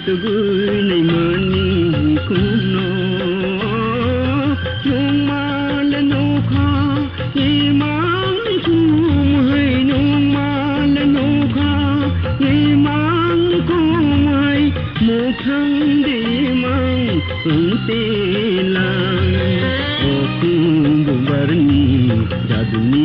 Tutugui nei mani kuno Nung mala no kha Imang kum hai Nung mala no kha Imang kum hai Mo khang di mang Unte lang O kum barni Jaduni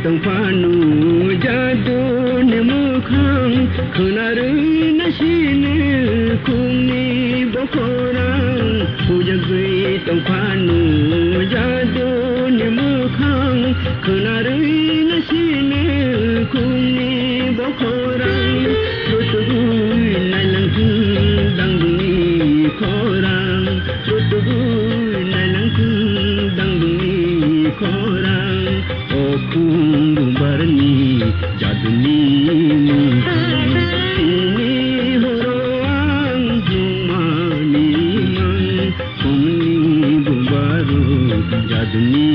Tong panu jadu nemu khang khunaru nasine kumni bokorang pujagui tong panu jadu nemu khang khunaru nasine kumni bokorang tutugui nalang dangni khorang tutugui nalang dangni khorang Barni jaduni ini horang jumani mang kumni baru jaduni